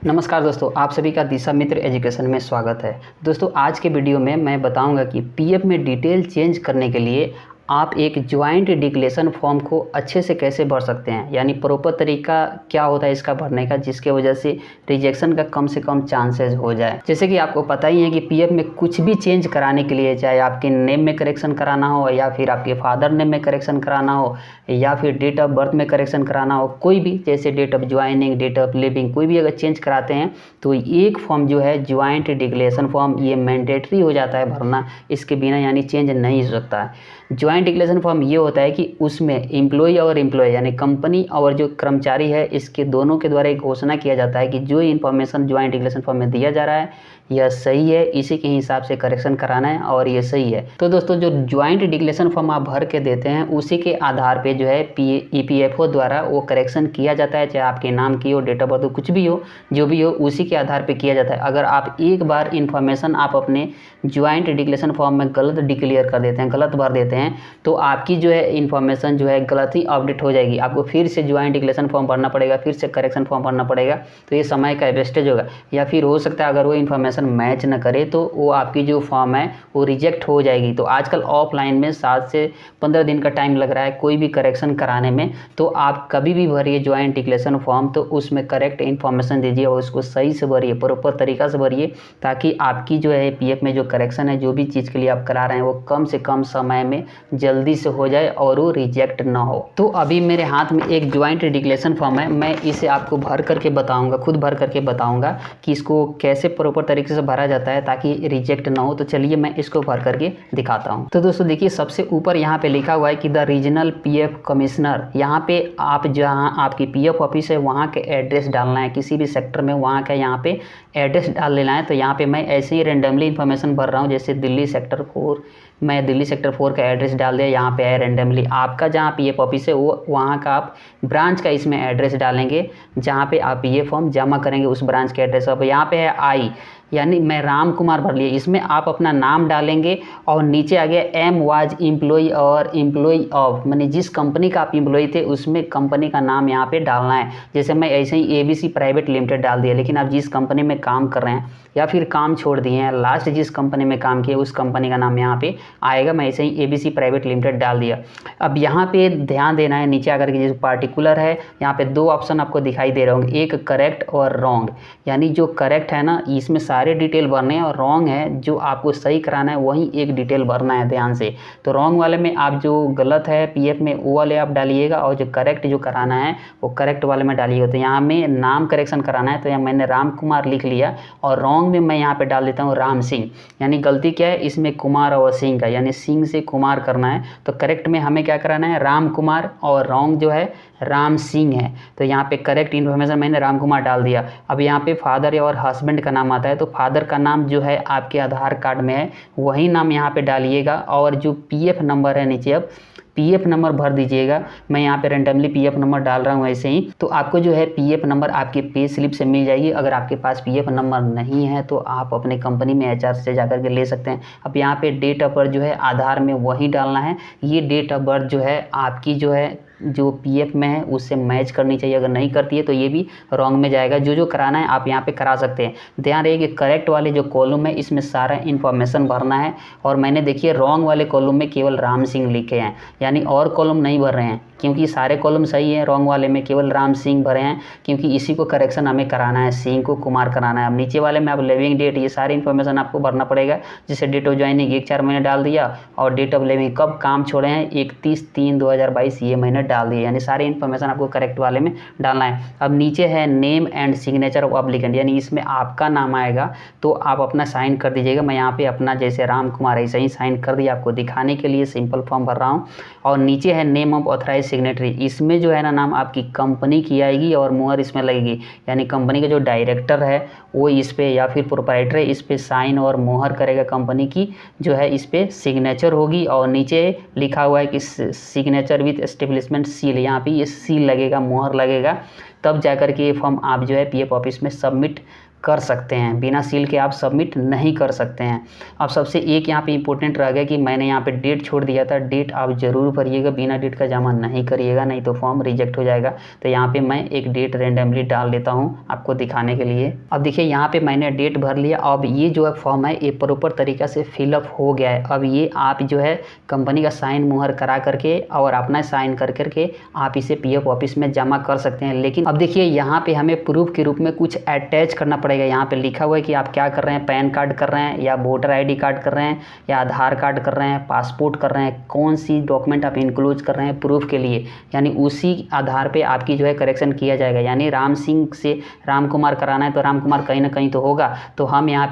नमस्कार दोस्तों, आप सभी का दिशा मित्र एजुकेशन में स्वागत है। दोस्तों, आज के वीडियो में मैं बताऊंगा कि पीएफ में डिटेल चेंज करने के लिए आप एक ज्वाइंट डिक्लेरेशन फॉर्म को अच्छे से कैसे भर सकते हैं, यानी प्रॉपर तरीका क्या होता है इसका भरने का, जिसके वजह से रिजेक्शन का कम से कम चांसेस हो जाए। जैसे कि आपको पता ही है कि पीएफ में कुछ भी चेंज कराने के लिए, चाहे आपके नेम में करेक्शन कराना हो या फिर आपके फादर नेम में करेक्शन कराना हो या फिर डेट ऑफ बर्थ में करेक्शन कराना हो, कोई भी, जैसे date of joining, date of living, कोई भी अगर चेंज कराते हैं तो एक फॉर्म जो है ज्वाइंट डिक्लेरेशन फॉर्म, ये मैंडेटरी हो जाता है भरना। इसके बिना यानी चेंज नहीं हो सकता है। ज्वाइंट डिक्लेरेशन फॉर्म ये होता है कि उसमें एम्प्लॉय और एम्प्लॉय यानी कंपनी और जो कर्मचारी है, इसके दोनों के द्वारा एक घोषणा किया जाता है कि जो इन्फॉर्मेशन ज्वाइंट डिक्लेरेशन फॉर्म में दिया जा रहा है यह सही है, इसी के हिसाब से करेक्शन कराना है और ये सही है। तो दोस्तों, जो ज्वाइंट डिक्लेरेशन फॉर्म आप भर के देते हैं उसी के आधार पे जो है ईपीएफओ द्वारा वो करेक्शन किया जाता है, चाहे आपके नाम की हो, डेट ऑफ बर्थ हो, कुछ भी हो, जो भी हो, उसी के आधार पे किया जाता है। अगर आप एक बार इन्फॉर्मेशन आप अपने ज्वाइंट डिक्लेरेशन फॉर्म में गलत डिक्लेयर कर देते हैं, गलत भर देते हैं, तो आपकी जो है इन्फॉर्मेशन जो है गलत ही अपडेट हो जाएगी। आपको फिर से ज्वाइंट डिक्लेरेशन फॉर्म भरना पड़ेगा, फिर से करेक्शन फॉर्म भरना पड़ेगा, तो ये समय का वेस्टेज होगा। या फिर हो सकता है अगर वो इन्फॉर्मेशन मैच न करे तो वो आपकी जो फॉर्म है वो रिजेक्ट हो जाएगी। तो आजकल ऑफलाइन में 7 से 15 दिन का टाइम लग रहा है कोई भी करेक्शन कराने में। तो आप कभी भी भरिए ज्वाइंट डिक्लेरेशन फॉर्म, तो उसमें करेक्ट इन्फॉर्मेशन दीजिए और उसको सही से भरिए, प्रॉपर तरीका से भरिए, ताकि आपकी जो है पीएफ में जो करेक्शन है, जो भी चीज़ के लिए आप करा रहे हैं, वो कम से कम समय में जल्दी से हो जाए और वो रिजेक्ट ना हो। तो अभी मेरे हाथ में एक ज्वाइंट डिक्लेरेशन फॉर्म है, मैं इसे आपको भर करके बताऊंगा, खुद भर करके बताऊंगा कि इसको कैसे प्रॉपर तरीके से भरा जाता है ताकि रिजेक्ट ना हो। तो चलिए मैं इसको भर करके दिखाता हूं। तो दोस्तों देखिए, सबसे ऊपर यहाँ पे लिखा हुआ है कि द रीजनल पीएफ कमिश्नर। यहाँ पे आप जहाँ आपकी पीएफ ऑफिस है वहाँ के एड्रेस डालना है, किसी भी सेक्टर में वहाँ का यहाँ पे एड्रेस डाल लेना है। तो यहाँ पे मैं ऐसे ही रेंडमली इन्फॉर्मेशन भर रहा हूँ, जैसे दिल्ली सेक्टर 4, मैं दिल्ली सेक्टर 4 का एड्रेस डाल दिया, यहाँ पे है रेंडमली। आपका जहाँ पीएफ ऑफिस है वो वहाँ का आप ब्रांच का इसमें एड्रेस डालेंगे, जहाँ पे आप ये फॉर्म जमा करेंगे उस ब्रांच के एड्रेस। अब यहाँ पे है आई, यानी मैं राम कुमार भर लिए, इसमें आप अपना नाम डालेंगे और नीचे आ गया एम वाज एम्प्लॉय और एम्प्लॉय ऑफ, माने जिस कंपनी का आप एम्प्लॉय थे उसमें कंपनी का नाम यहाँ पे डालना है। जैसे मैं ऐसे ही एबीसी प्राइवेट लिमिटेड डाल दिया, लेकिन आप जिस कंपनी में काम कर रहे हैं या फिर काम छोड़ दिए हैं, लास्ट जिस कंपनी में काम किए उस कंपनी का नाम यहाँ पे आएगा। मैं ऐसे ही एबीसी प्राइवेट लिमिटेड डाल दिया। अब यहाँ पे ध्यान देना है, नीचे आकर के जो पार्टिकुलर है यहाँ पे 2 ऑप्शन आपको दिखाई दे रहे होंगे, एक करेक्ट और रॉन्ग। यानी जो करेक्ट है ना, इसमें सारे डिटेल भरने हैं, और रॉन्ग है जो आपको सही कराना है वही एक डिटेल भरना है ध्यान से। तो रॉन्ग वाले में आप जो गलत है पीएफ में वो वाले आप डालिएगा, और जो करेक्ट जो कराना है वो करेक्ट वाले में डालिएगा। तो यहाँ में नाम करेक्शन कराना है, तो यहाँ मैंने राम कुमार लिख लिया, और रॉन्ग में मैं यहाँ पे डाल देता हूँ राम सिंह। यानी गलती क्या है इसमें, कुमार और सिंह का, यानी सिंह से कुमार करना है। तो करेक्ट में हमें क्या कराना है, राम कुमार, और रॉन्ग जो है राम सिंह है। तो यहाँ पे करेक्ट इन्फॉर्मेशन मैंने राम कुमार डाल दिया। अब यहाँ पे फादर और हस्बैंड का नाम आता है, तो फादर का नाम जो है आपके आधार कार्ड में है वही नाम यहाँ पे डालिएगा, और जो पीएफ नंबर है नीचे अब पीएफ नंबर भर दीजिएगा। मैं यहाँ पे रेंडमली पीएफ नंबर डाल रहा हूँ ऐसे ही। तो आपको जो है पीएफ नंबर आपके पे स्लिप से मिल जाएगी। अगर आपके पास पीएफ नंबर नहीं है तो आप अपने कंपनी में एचआर से जाकर के ले सकते हैं। अब यहाँ पे डेट ऑफ बर्थ जो है आधार में वही डालना है। ये डेट ऑफ बर्थ जो है आपकी जो है जो पीएफ में है उससे मैच करनी चाहिए, अगर नहीं करती है तो ये भी रॉन्ग में जाएगा। जो कराना है आप यहाँ पे करा सकते हैं। ध्यान रहे कि करेक्ट वाले जो कॉलम है इसमें सारा इन्फॉर्मेशन भरना है, और मैंने देखिए रॉन्ग वाले कॉलम में केवल राम सिंह लिखे हैं, यानी और कॉलम नहीं भर रहे हैं, क्योंकि सारे कॉलम सही है। रॉन्ग वाले में केवल राम सिंह भरे हैं, क्योंकि इसी को करेक्शन हमें कराना है, सिंह को कुमार कराना है। अब नीचे वाले में आप लिविंग डेट, ये सारी इन्फॉर्मेशन आपको भरना पड़ेगा। जैसे डेट ऑफ ज्वाइनिंग 1/4 मैंने डाल दिया, और डेट ऑफ लिविंग कब काम छोड़े हैं 31/3/2022 ये मैंने डाल दिया, यानी सारी इन्फॉर्मेशन आपको करेक्ट वाले में डालना है। अब नीचे है name and signature of applicant, यानी इसमें आपका नाम आएगा, तो आप अपना साइन कर दीजिएगा। मैं यहाँ पे अपना जैसे राम कुमार ऐसे ही साइन कर दिया, आपको दिखाने के लिए सिंपल फॉर्म भर रहा हूँ। और नीचे है नेम ऑफ ऑथराइज सिग्नेटरी, इसमें जो है ना नाम आपकी कंपनी की आएगी और मुहर इसमें लगेगी, यानी कंपनी का जो डायरेक्टर है वो इस पे, या फिर प्रोप्राइटर है, इस पे साइन और मुहर करेगा, कंपनी की जो है इस पे सिग्नेचर होगी। और नीचे लिखा हुआ है कि सिग्नेचर विथ एस्टेब्लिशमेंट सील, यहाँ पे ये सील लगेगा, मुहर लगेगा, तब जाकर के ये फॉर्म आप जो है पीएफ ऑफिस में सबमिट कर सकते हैं, बिना सील के आप सबमिट नहीं कर सकते हैं। अब सबसे एक यहाँ पे इम्पोर्टेंट रह गया कि मैंने यहाँ पे डेट छोड़ दिया था, डेट आप ज़रूर भरिएगा, बिना डेट का जमा नहीं करिएगा, नहीं तो फॉर्म रिजेक्ट हो जाएगा। तो यहाँ पे मैं एक डेट रेंडमली डाल देता हूँ आपको दिखाने के लिए। अब देखिए यहाँ पे मैंने डेट भर लिया। अब ये जो है फॉर्म है ये प्रॉपर तरीक़ा से फिलअप हो गया है। अब ये आप जो है कंपनी का साइन मुहर करा करके और अपना साइन कर करके आप इसे पीएफ ऑफिस में जमा कर सकते हैं। लेकिन अब देखिए यहाँ पे हमें प्रूफ के रूप में कुछ अटैच करना पड़ेगा। यहाँ पे लिखा हुआ है कि आप क्या कर रहे हैं, पैन कार्ड कर रहे हैं या वोटर आईडी कार्ड कर रहे हैं या आधार कार्ड कर रहे हैं, पासपोर्ट कर रहे हैं, कौन सी डॉक्यूमेंट आप इंक्लूड कर रहे हैं प्रूफ के लिए, यानी उसी आधार पे आपकी जो है करेक्शन किया जाएगा। यानी राम सिंह से राम कुमार कराना है तो राम कुमार कहीं ना कहीं तो होगा, तो हम यहाँ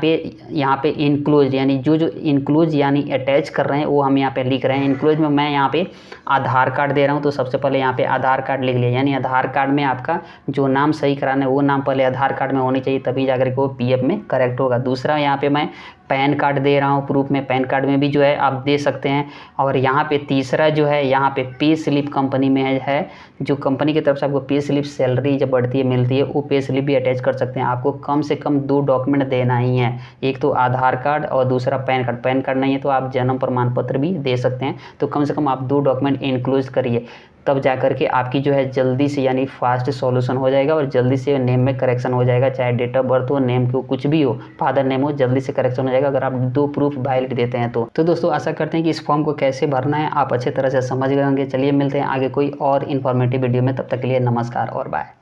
पे इंक्लूज यानी जो इंक्लूज यानी अटैच कर रहे हैं वो हम यहाँ पे लिख रहे हैं। इंक्लूज में मैं यहाँ पे आधार कार्ड दे रहा हूँ, तो सबसे पहले यहाँ पे आधार कार्ड लिख लिया। यानी आधार कार्ड में आपका जो नाम सही कराना है वो नाम पहले आधार कार्ड में होनी चाहिए, तभी जाकर के वो पीएफ में करेक्ट होगा। दूसरा यहाँ पे मैं पैन कार्ड दे रहा हूँ प्रूफ में, पैन कार्ड में भी जो है आप दे सकते हैं। और यहाँ पे तीसरा जो है यहाँ पे पे स्लिप कंपनी में है, जो कंपनी की तरफ से आपको पे स्लिप सैलरी जब बढ़ती है मिलती है, वो पे स्लिप भी अटैच कर सकते हैं। आपको कम से कम 2 डॉक्यूमेंट देना ही है, एक तो आधार कार्ड और दूसरा पैन कार्ड। पैन कार्ड नहीं है तो आप जन्म प्रमाण पत्र भी दे सकते हैं। तो कम से कम आप 2 डॉक्यूमेंट इंक्लूड करिए, तब जा कर के आपकी जो है जल्दी से यानी फास्ट सॉल्यूशन हो जाएगा और जल्दी से नेम में करेक्शन हो जाएगा। चाहे डेट ऑफ बर्थ हो, नेम को कुछ भी हो, फादर नेम हो, जल्दी से करेक्शन हो जाएगा अगर आप 2 प्रूफ वैलिड देते हैं तो दोस्तों आशा करते हैं कि इस फॉर्म को कैसे भरना है आप अच्छे तरह से समझ गए होंगे। चलिए मिलते हैं आगे कोई और इन्फॉर्मेटिव वीडियो में, तब तक के लिए नमस्कार और बाय।